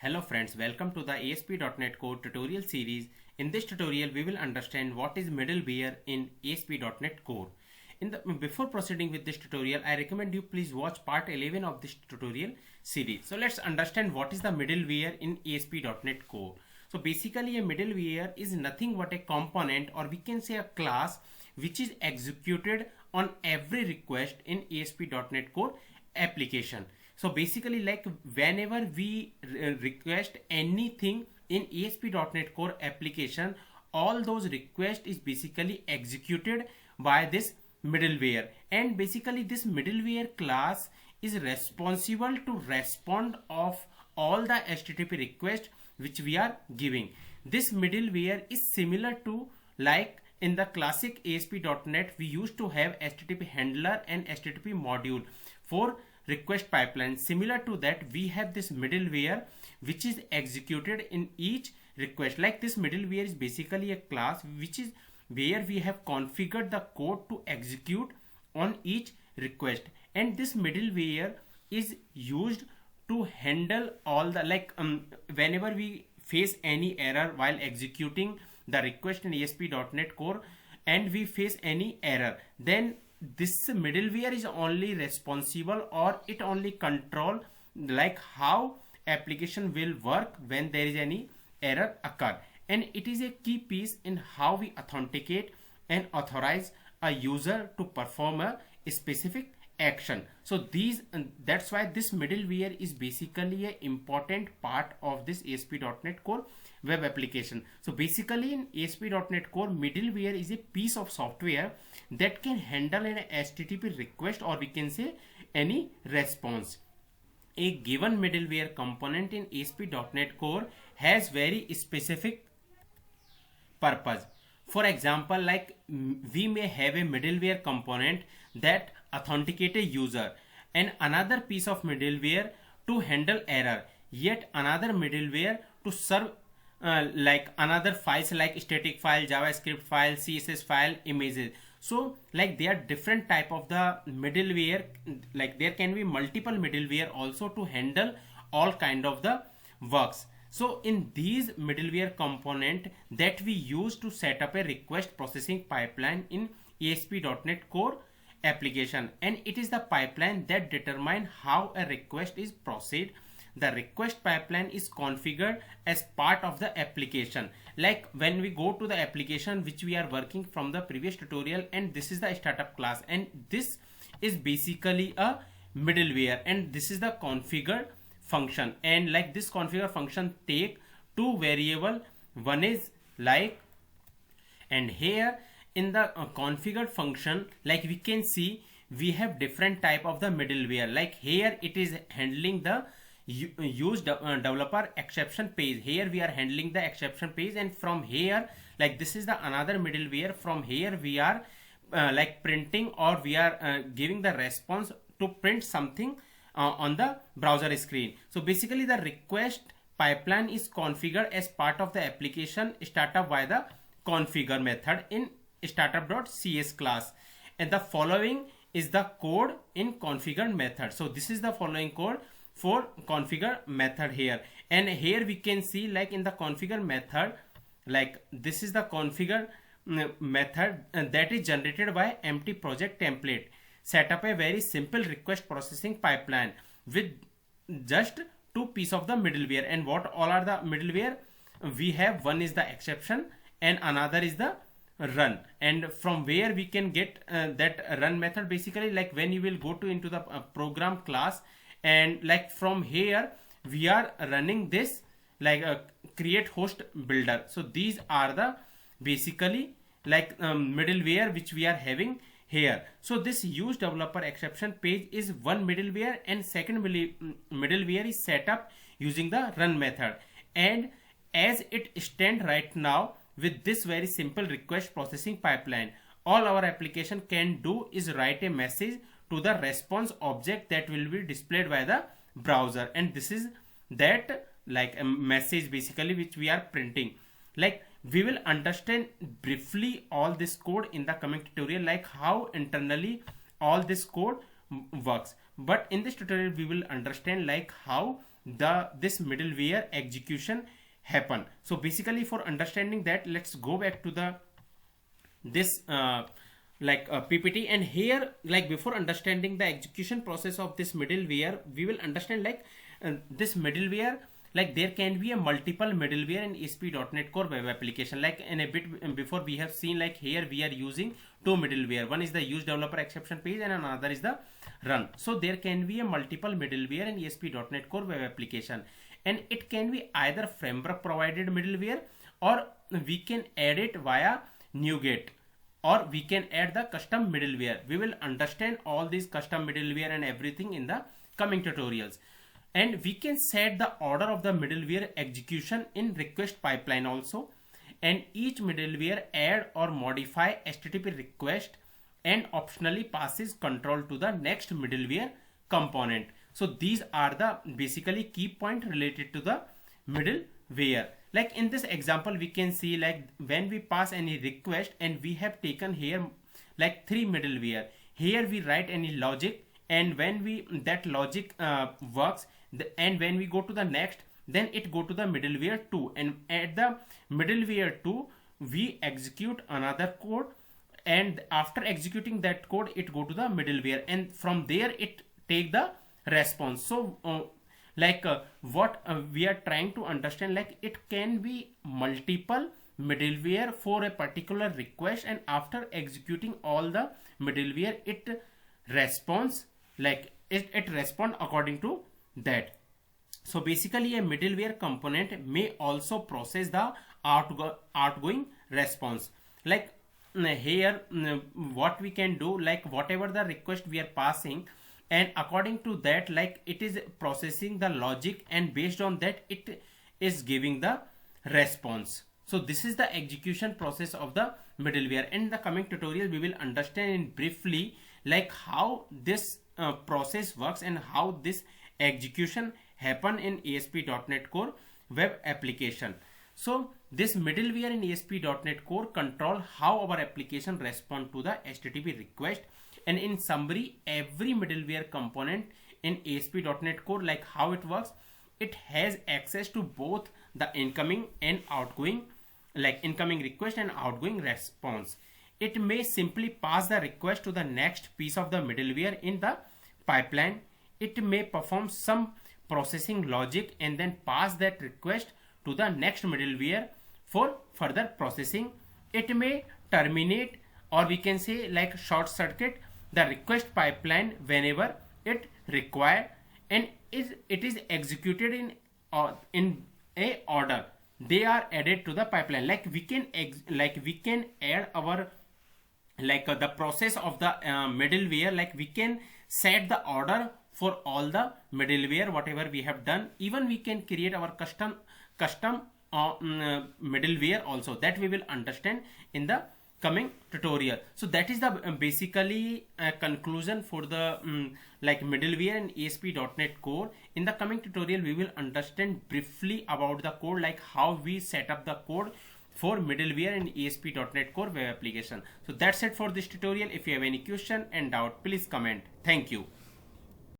Hello friends, welcome to the ASP.NET Core tutorial series. In this tutorial, we will understand what is middleware in ASP.NET Core. Before proceeding with this tutorial, I recommend you please watch part 11 of this tutorial series. So let's understand what is the middleware in ASP.NET Core. So basically a middleware is nothing but a component, or we can say a class, which is executed on every request in ASP.NET Core application. So basically, like whenever we request anything in ASP.NET Core application, all those requests is basically executed by this middleware, and basically this middleware class is responsible to respond of all the HTTP requests which we are giving. This middleware is similar to, like in the classic ASP.NET, we used to have HTTP handler and HTTP module for request pipeline. Similar to that, we have this middleware which is executed in each request. Like this middleware is basically a class which is where we have configured the code to execute on each request, and this middleware is used to handle all the whenever we face any error while executing the request in ASP.NET Core and we face any error, then this middleware is only responsible, or it only control like how application will work when there is any error occur, and it is a key piece in how we authenticate and authorize a user to perform a specific action. So that's why this middleware is basically an important part of this ASP.NET Core web application. So basically in ASP.NET Core, middleware is a piece of software that can handle an HTTP request, or we can say any response. A given middleware component in ASP.NET Core has very specific purpose. For example, like we may have a middleware component that authenticate a user, and another piece of middleware to handle error, yet another middleware to serve like another files like static file, JavaScript file, CSS file, images. So like there are different type of the middleware, like there can be multiple middleware also to handle all kind of the works. So in these middleware component that we use to set up a request processing pipeline in ASP.NET Core application, and it is the pipeline that determine how a request is processed. The request pipeline is configured as part of the application. Like when we go to the application which we are working from the previous tutorial, and this is the startup class, and this is basically a middleware, and this is the configure function, and like this configure function take two variable. One is like, and here in the configured function, like we can see we have different type of the middleware. Like here it is handling the use developer exception page. Here we are handling the exception page, and from here, like this is the another middleware. From here we are like printing, or we are giving the response to print something on the browser screen. So basically the request pipeline is configured as part of the application startup by the configure method in startup.cs class, and the following is the code in configure method. So this is the following code for configure method here, and here we can see like in the configure method, like this is the configure method that is generated by empty project template. Set up a very simple request processing pipeline with just two pieces of the middleware. And what all are the middleware? We have one is the exception and another is the run, and from where we can get that run method. Basically like when you will go to into the program class, and like from here we are running this like a create host builder. So these are the basically like middleware which we are having here. So this use developer exception page is one middleware, and second middleware is set up using the run method. And as it stand right now, with this very simple request processing pipeline, all our application can do is write a message to the response object that will be displayed by the browser, and this is that like a message basically which we are printing. Like we will understand briefly all this code in the coming tutorial, like how internally all this code works. But in this tutorial we will understand like how this middleware execution happen. So basically, for understanding that, let's go back to the this PPT, and here, like, before understanding the execution process of this middleware, we will understand like this middleware, like there can be a multiple middleware in ASP.NET Core web application. Like in a bit before, we have seen like here we are using two middleware. One is the use developer exception page and another is the run. So there can be a multiple middleware in ASP.NET Core web application, and it can be either framework provided middleware, or we can add it via NuGet, or we can add the custom middleware. We will understand all these custom middleware and everything in the coming tutorials. And we can set the order of the middleware execution in request pipeline also. And each middleware add or modify HTTP request and optionally passes control to the next middleware component. So these are the basically key point related to the middleware. Like in this example, we can see like when we pass any request, and we have taken here like three middleware. Here we write any logic, and when we that logic works, and when we go to the next, then it go to the middleware 2, and at the middleware 2 we execute another code, and after executing that code it go to the middleware, and from there it take the response. So what we are trying to understand, like it can be multiple middleware for a particular request, and after executing all the middleware it responds, like it respond according to that. So basically a middleware component may also process the outgoing response. Like here what we can do, like whatever the request we are passing, and according to that, like it is processing the logic, and based on that it is giving the response. So this is the execution process of the middleware. In the coming tutorial we will understand in briefly like how this process works and how this execution happen in ASP.NET Core web application. So this middleware in ASP.NET Core control how our application respond to the HTTP request. And in summary, every middleware component in ASP.NET Core, like how it works, it has access to both the incoming and outgoing, like incoming request and outgoing response. It may simply pass the request to the next piece of the middleware in the pipeline. It may perform some processing logic and then pass that request to the next middleware for further processing. It may terminate, or we can say like short circuit the request pipeline whenever it required, and it is executed in a order. They are added to the pipeline. Like we can add our the process of the middleware, like we can set the order for all the middleware whatever we have done. Even we can create our custom middleware also, that we will understand in the coming tutorial. So that is the basically conclusion for the like middleware in ASP.NET Core. In the coming tutorial we will understand briefly about the code, like how we set up the code for middleware in ASP.NET Core web application. So that's it for this tutorial. If you have any question and doubt, please comment. Thank you.